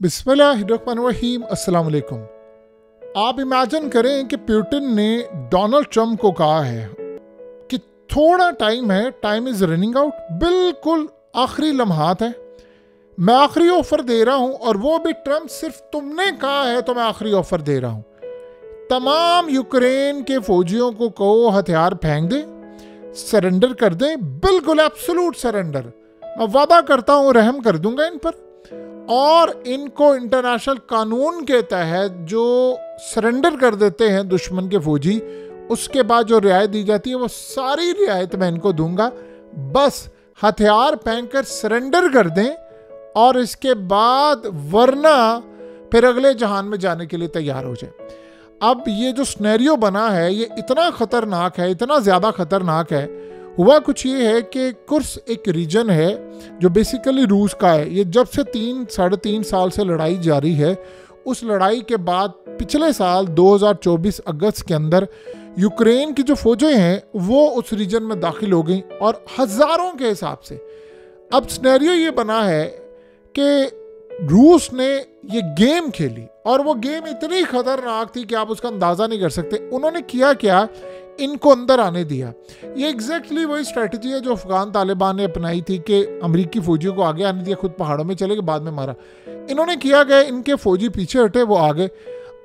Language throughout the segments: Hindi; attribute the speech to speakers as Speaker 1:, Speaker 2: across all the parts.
Speaker 1: बिस्मिल्लाहिर्रहमानिर्रहीम। अस्सलाम वालेकुम। आप इमेजिन करें कि पुतिन ने डोनाल्ड ट्रंप को कहा है कि थोड़ा टाइम है, टाइम इज रनिंग आउट, बिल्कुल आखिरी लम्हात है, मैं आखिरी ऑफर दे रहा हूं, और वो भी ट्रंप सिर्फ तुमने कहा है तो मैं आखिरी ऑफर दे रहा हूं। तमाम यूक्रेन के फौजियों को कहो हथियार फेंक दे, सरेंडर कर दें, बिल्कुल एब्सोल्यूट सरेंडर। मैं वादा करता हूं रहम कर दूंगा इन पर, और इनको इंटरनेशनल कानून के तहत जो सरेंडर कर देते हैं दुश्मन के फौजी, उसके बाद जो रियायत दी जाती है वो सारी रियायत मैं इनको दूंगा। बस हथियार फेंक कर सरेंडर कर दें, और इसके बाद वरना फिर अगले जहान में जाने के लिए तैयार हो जाए। अब ये जो सिनेरियो बना है ये इतना ख़तरनाक है, इतना ज़्यादा ख़तरनाक है। हुआ कुछ ये है कि कुर्स एक रीजन है जो बेसिकली रूस का है। ये जब से 3-3.5 साल से लड़ाई जारी है, उस लड़ाई के बाद पिछले साल 2024 अगस्त के अंदर यूक्रेन की जो फौजें हैं वो उस रीजन में दाखिल हो गई, और हज़ारों के हिसाब से। अब सिनेरियो ये बना है कि रूस ने ये गेम खेली, और वो गेम इतनी खतरनाक थी कि आप उसका अंदाज़ा नहीं कर सकते। उन्होंने किया क्या, इनको अंदर आने दिया। ये एग्जैक्टली वही स्ट्रेटजी है जो अफगान तालिबान ने अपनाई थी कि अमेरिकी फौजियों को आगे आने दिया, खुद पहाड़ों में चले गए, बाद में मारा। इन्होंने किया गया, इनके फौजी पीछे हटे, वो आ गए।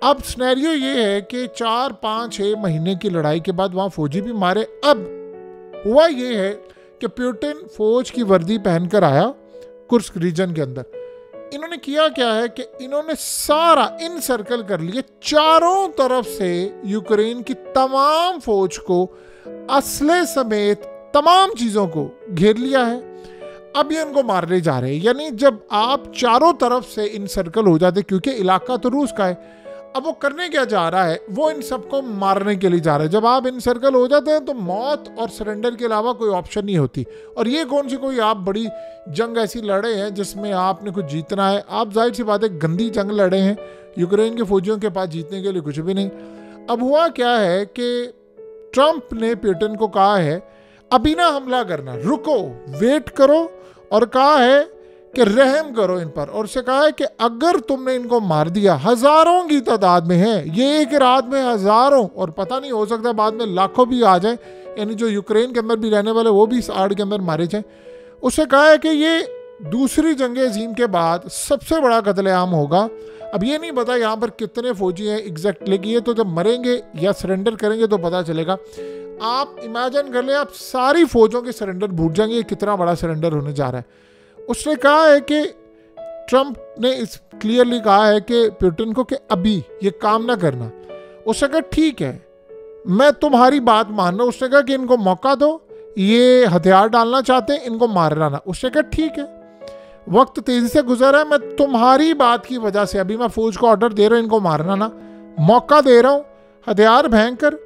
Speaker 1: अब सिनेरियो ये है कि 4-5-6 महीने की लड़ाई के बाद वहाँ फौजी भी मारे। अब हुआ ये है कि पुतिन फौज की वर्दी पहनकर आया कुर्स्क रीजन के अंदर। इन्होंने किया क्या है कि इन्होंने सारा इन सर्कल कर लिए, चारों तरफ से यूक्रेन की तमाम फौज को असले समेत तमाम चीज़ों को घेर लिया है। अब ये इनको मारने जा रहे हैं। यानी जब आप चारों तरफ से इन सर्कल हो जाते, क्योंकि इलाका तो रूस का है, अब वो करने क्या जा रहा है, वो इन सबको मारने के लिए जा रहा है। जब आप इन सर्कल हो जाते हैं तो मौत और सरेंडर के अलावा कोई ऑप्शन नहीं होती। और ये कौन सी कोई आप बड़ी जंग ऐसी लड़े हैं जिसमें आपने कुछ जीतना है। आप जाहिर सी बात है गंदी जंग लड़े हैं, यूक्रेन के फौजियों के पास जीतने के लिए कुछ भी नहीं। अब हुआ क्या है कि ट्रंप ने पुतिन को कहा है अभी ना हमला करना, रुको, वेट करो, और कहा है कि रहम करो इन पर। और उससे कहा है कि अगर तुमने इनको मार दिया, हजारों की तादाद में है ये, एक रात में हजारों, और पता नहीं हो सकता बाद में लाखों भी आ जाए, यानी जो यूक्रेन के अंदर भी रहने वाले वो भी इस आड़ के अंदर मारे जाए। उससे कहा है कि ये दूसरी जंग अज़ीम के बाद सबसे बड़ा कत्लेआम होगा। अब ये नहीं पता यहाँ पर कितने फौजी हैं एग्जैक्ट, लेकिन ये तो जब मरेंगे या सरेंडर करेंगे तो पता चलेगा। आप इमेजिन कर लें, आप सारी फौजों के सरेंडर भूल जाएंगे, कितना बड़ा सरेंडर होने जा रहा है। उसने कहा है कि ट्रंप ने इस क्लियरली कहा है कि पुतिन को कि अभी ये काम ना करना। उसने कहा ठीक है, मैं तुम्हारी बात मान रहा हूं। उसने कहा कि इनको मौका दो, ये हथियार डालना चाहते हैं, इनको मार डालना। उसने कहा ठीक है, वक्त तेजी से गुजर है, मैं तुम्हारी बात की वजह से अभी मैं फौज को ऑर्डर दे रहा हूं, इनको मारना ना, मौका दे रहा हूं, हथियार फेंक कर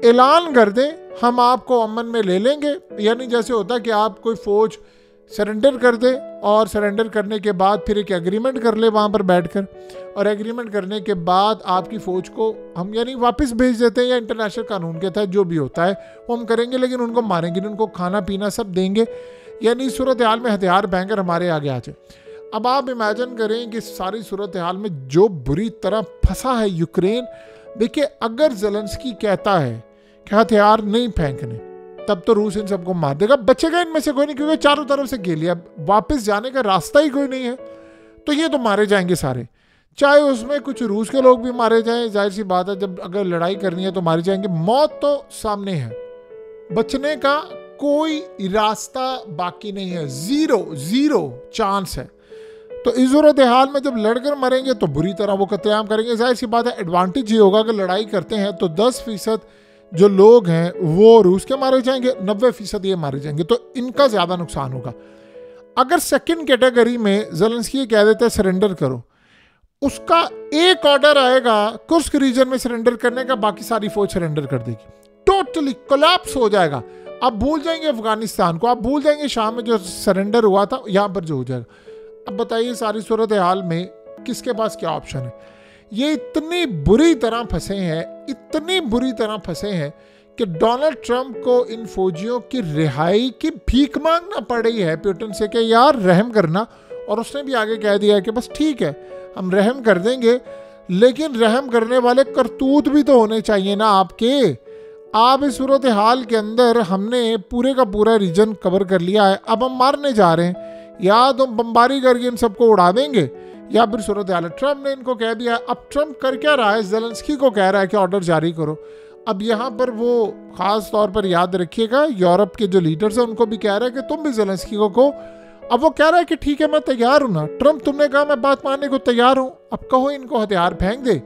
Speaker 1: ऐलान कर दें, हम आपको अमन में ले लेंगे। यानी जैसे होता है कि आप कोई फौज सरेंडर कर दे, और सरेंडर करने के बाद फिर एक एग्रीमेंट कर ले वहाँ पर बैठकर, और एग्रीमेंट करने के बाद आपकी फ़ौज को हम यानी वापस भेज देते हैं, या इंटरनेशनल कानून के तहत जो भी होता है वो हम करेंगे, लेकिन उनको मारेंगे नहीं, उनको खाना पीना सब देंगे। यानी इस सूरत हाल में हथियार बैंकर हमारे आगे आ जाए। अब आप इमेजिन करें कि सारी सूरत हाल में जो बुरी तरह फंसा है यूक्रेन। देखिए, अगर ज़ेलेंस्की कहता है कि हथियार नहीं फेंकने, तब तो रूस इन सबको मार देगा, बचेगा इनमें से कोई नहीं, क्योंकि चारों तरफ से घेर लिया, वापस जाने का रास्ता ही कोई नहीं है। तो ये तो मारे जाएंगे सारे, चाहे उसमें कुछ रूस के लोग भी मारे जाएं, जाहिर सी बात है, जब अगर लड़ाई करनी है तो मारे जाएंगे। मौत तो सामने है, बचने का कोई रास्ता बाकी नहीं है, जीरो चांस है। तो इस सूरत हाल में जब लड़कर मरेंगे तो बुरी तरह वो कत्लेआम करेंगे। जाहिर सी बात है, एडवांटेज ये होगा कि लड़ाई करते हैं तो 10% जो लोग हैं वो रूस के मारे जाएंगे, 90% ये मारे जाएंगे, तो इनका ज़्यादा नुकसान होगा। अगर सेकंड कैटेगरी में ज़ेलेंस्की कह देते हैं सरेंडर करो, उसका एक ऑर्डर आएगा कुर्स्क रीजन में सरेंडर करने का, बाकी सारी फौज सरेंडर कर देगी, टोटली कोलैप्स हो जाएगा। आप भूल जाएंगे अफगानिस्तान को, आप भूल जाएंगे शाम में जो सरेंडर हुआ था, यहाँ पर जो हो जाएगा। अब बताइए सारी सूरत हाल में किसके पास क्या ऑप्शन है। ये इतनी बुरी तरह फंसे हैं, इतनी बुरी तरह फंसे हैं कि डोनाल्ड ट्रंप को इन फौजियों की रिहाई की भीख मांगना पड़ रही है पुतिन से कि यार रहम करना, और उसने भी आगे कह दिया कि बस ठीक है, हम रहम कर देंगे, लेकिन रहम करने वाले करतूत भी तो होने चाहिए ना आपके। आप इस सूरत हाल के अंदर हमने पूरे का पूरा रीजन कवर कर लिया है, अब हम मारने जा रहे हैं, या तो बमबारी करके इन सबको उड़ा देंगे या फिर सूरत हाल। ट्रम्प ने इनको कह दिया, अब ट्रम्प कर क्या रहा है, ज़ेलेंस्की को कह रहा है कि ऑर्डर जारी करो। अब यहाँ पर वो ख़ास तौर पर याद रखिएगा, यूरोप के जो लीडर्स हैं उनको भी कह रहा है कि तुम भी ज़ेलेंस्की को कहो। अब वो कह रहा है कि ठीक है मैं तैयार हूँ ना, ट्रम्प तुमने कहा मैं बात मानने को तैयार हूँ, अब कहो इनको हथियार फेंक दे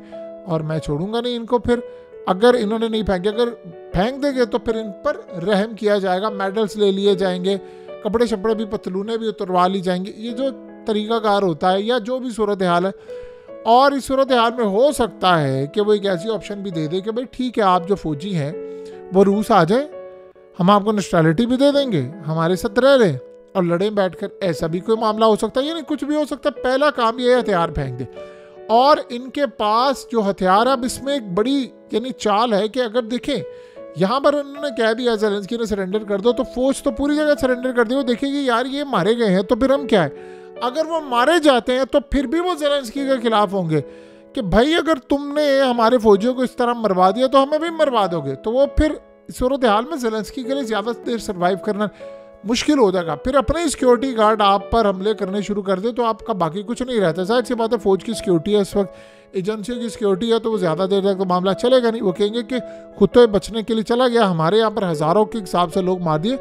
Speaker 1: और मैं छोड़ूंगा नहीं इनको। फिर अगर इन्होंने नहीं फेंके, अगर फेंक देंगे तो फिर इन पर रहम किया जाएगा, मेडल्स ले लिए जाएंगे, कपड़े शपड़े भी पतलूने भी उतरवा ली जाएंगी। ये जो तरीकाकार होता है या जो भी सूरत हाल है, और इस सूरत हाल में हो सकता है कि वो एक ऐसी ऑप्शन भी दे दे कि भाई ठीक है आप जो फौजी हैं वो रूस आ जाए, हम आपको नेशनलिटी भी दे देंगे, हमारे साथ रह रहे और लड़ें बैठकर। ऐसा भी कोई मामला हो सकता है, यानी कुछ भी हो सकता है। पहला काम ये हथियार फेंक दे। और इनके पास जो हथियार, अब इसमें एक बड़ी यानी चाल है कि अगर देखें यहाँ पर उन्होंने कह दिया ज़ेलेंस्की ने सरेंडर कर दो, तो फौज तो पूरी जगह सरेंडर कर दी। वो देखेगी यार ये मारे गए हैं तो फिर हम क्या है, अगर वो मारे जाते हैं तो फिर भी वो ज़ेलेंस्की के खिलाफ होंगे कि भाई अगर तुमने हमारे फौजियों को इस तरह मरवा दिया तो हमें भी मरवा दोगे। तो वो फिर सूरत हाल में ज़ेलेंस्की के लिए ज़्यादा देर सर्वाइव करना मुश्किल हो जाएगा। फिर अपने सिक्योरिटी गार्ड आप पर हमले करने शुरू कर दे तो आपका बाकी कुछ नहीं रहता। जाहिर सी बात है फौज की सिक्योरिटी है इस वक्त, एजेंसियों की सिक्योरिटी है, तो वो ज़्यादा देर तक तो मामला चलेगा नहीं। वो कहेंगे कि खुद तो बचने के लिए चला गया, हमारे यहाँ पर हज़ारों के हिसाब से लोग मार दिए।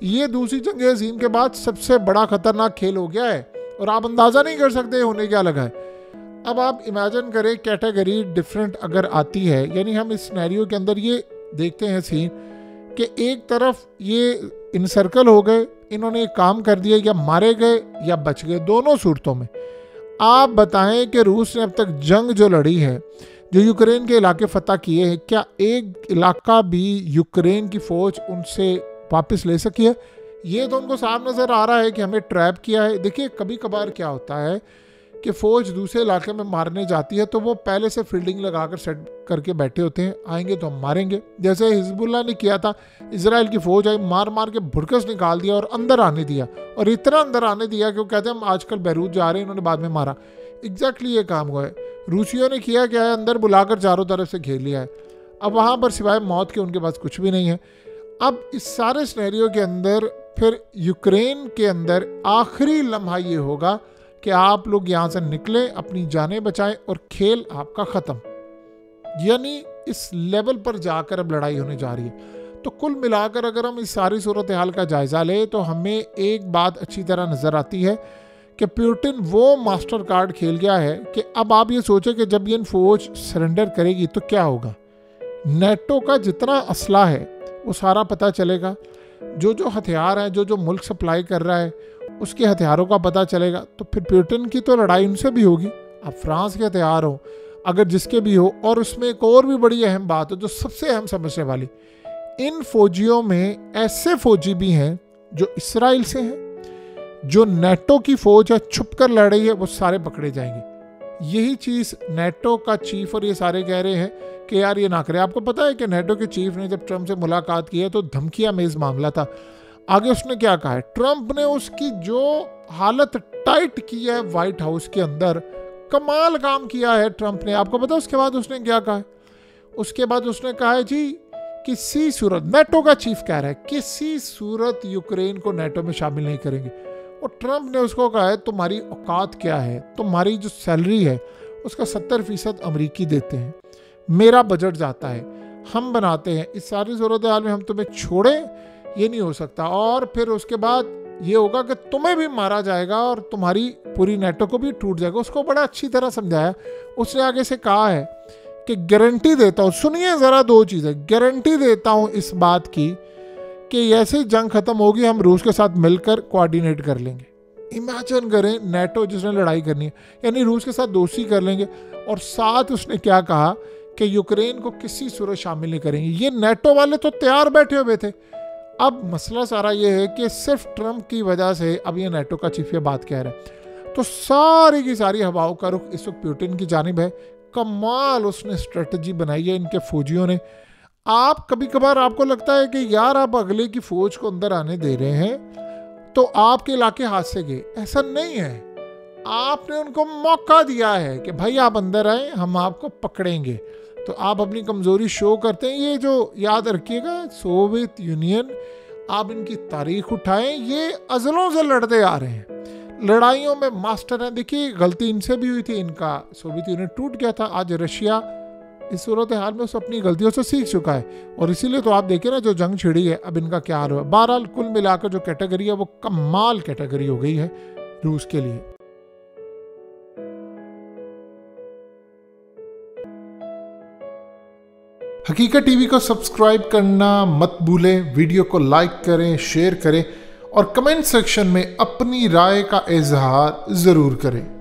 Speaker 1: ये दूसरी जंग अज़ीम के बाद सबसे बड़ा खतरनाक खेल हो गया है और आप अंदाज़ा नहीं कर सकते होने क्या लगा है। अब आप इमेजिन करें कैटेगरी डिफरेंट अगर आती है, यानी हम इस सिनेरियो के अंदर ये देखते हैं सीन कि एक तरफ ये इनसर्कल हो गए, इन्होंने एक काम कर दिया, या मारे गए या बच गए। दोनों सूरतों में आप बताएं कि रूस ने अब तक जंग जो लड़ी है, जो यूक्रेन के इलाके फतह किए हैं, क्या एक इलाका भी यूक्रेन की फ़ौज उनसे वापस ले सकी है? ये तो उनको साफ नज़र आ रहा है कि हमें ट्रैप किया है। देखिए कभी कभार क्या होता है कि फ़ौज दूसरे इलाके में मारने जाती है तो वो पहले से फील्डिंग लगाकर सेट करके बैठे होते हैं, आएंगे तो हम मारेंगे। जैसे हिजबुल्लाह ने किया था, इजराइल की फ़ौज आई, मार मार के भुड़कस निकाल दिया और अंदर आने दिया, और इतना अंदर आने दिया कि वो कहते हैं हम आजकल बैरूत जा रहे हैं, इन्होंने बाद में मारा। एग्जैक्टली ये काम हुआ है। रूसियों ने किया क्या है, अंदर बुलाकर चारों तरफ से घेर लिया है। अब वहाँ पर सिवाय मौत के उनके पास कुछ भी नहीं है। अब इस सारे सिनेरियो के अंदर फिर यूक्रेन के अंदर आखिरी लम्हा ये होगा कि आप लोग यहाँ से निकलें, अपनी जानें बचाएं और खेल आपका ख़त्म। यानी इस लेवल पर जाकर अब लड़ाई होने जा रही है। तो कुल मिलाकर अगर हम इस सारी सूरत हाल का जायज़ा लें तो हमें एक बात अच्छी तरह नज़र आती है कि पुतिन वो मास्टर कार्ड खेल गया है कि अब आप ये सोचें कि जब ये फौज सरेंडर करेगी तो क्या होगा। नेटो का जितना असला है वो सारा पता चलेगा, जो जो हथियार हैं, जो जो मुल्क सप्लाई कर रहा है उसके हथियारों का पता चलेगा। तो फिर पुतिन की तो लड़ाई उनसे भी होगी। अब फ्रांस के हथियार हो, अगर जिसके भी हो, और उसमें एक और भी बड़ी अहम बात है जो सबसे अहम समझने वाली, इन फौजियों में ऐसे फौजी भी हैं जो इसराइल से हैं, जो नेटो की फौज है छुप कर लड़ रही है, वो सारे पकड़े जाएंगे। यही चीज़ नेटो का चीफ और ये सारे कह रहे हैं कि यार ये ना करें। आपको पता है कि नेटो के चीफ ने जब ट्रम्प से मुलाकात की है तो धमकिया मेज़ मामला था। आगे उसने क्या कहा है, ट्रम्प ने उसकी जो हालत टाइट की है वाइट हाउस के अंदर, कमाल काम किया है ट्रम्प ने। आपको पता है उसके बाद उसने क्या कहा है? उसके बाद उसने कहा है जी किसी सूरत, नेटो का चीफ कह रहा है किसी सूरत यूक्रेन को नेटो में शामिल नहीं करेंगे। और ट्रम्प ने उसको कहा है तुम्हारी औकात क्या है, तुम्हारी जो सैलरी है उसका 70% अमरीकी देते हैं, मेरा बजट जाता है, हम बनाते हैं, इस सारी सूरत हाल में हम तुम्हें छोड़ें, ये नहीं हो सकता। और फिर उसके बाद ये होगा कि तुम्हें भी मारा जाएगा और तुम्हारी पूरी नेटो को भी टूट जाएगा। उसको बड़ा अच्छी तरह समझाया। उसने आगे से कहा है कि गारंटी देता हूँ, सुनिए ज़रा दो चीज़ें, गारंटी देता हूँ इस बात की कि ऐसे जंग ख़त्म होगी हम रूस के साथ मिलकर कोऑर्डिनेट कर लेंगे। इमेजिन करें नेटो जिसने लड़ाई करनी है, यानी रूस के साथ दोस्ती कर लेंगे। और साथ उसने क्या कहा कि यूक्रेन को किसी सूरत शामिल नहीं करेंगे। ये नेटो वाले तो तैयार बैठे हुए थे। अब मसला सारा ये है कि सिर्फ ट्रम्प की वजह से अब ये नेटो का चीफ ये बात कह रहा है। तो सारी की सारी हवाओं का रुख इस वक्त पुतिन की जानिब है। कमाल उसने स्ट्रेटजी बनाई है इनके फौजियों ने। आप कभी कभार आपको लगता है कि यार आप अगले की फौज को अंदर आने दे रहे हैं तो आपके इलाके हाथ से गए, ऐसा नहीं है। आपने उनको मौका दिया है कि भाई आप अंदर आए, हम आपको पकड़ेंगे, तो आप अपनी कमज़ोरी शो करते हैं। ये जो याद रखिएगा, सोवियत यूनियन, आप इनकी तारीख उठाएं, ये अज़लों से लड़ते आ रहे हैं, लड़ाइयों में मास्टर हैं। देखिए गलती इनसे भी हुई थी, इनका सोवियत यूनियन टूट गया था। आज रशिया इस सूरत हाल में उस अपनी गलतियों से सीख चुका है, और इसीलिए तो आप देखिए ना जो जंग छिड़ी है, अब इनका क्या हाल हुआ। बहरहाल कुल मिलाकर जो कैटेगरी है वो कमाल कैटेगरी हो गई है रूस के लिए। हकीकत टीवी को सब्सक्राइब करना मत भूलें, वीडियो को लाइक करें, शेयर करें और कमेंट सेक्शन में अपनी राय का इजहार ज़रूर करें।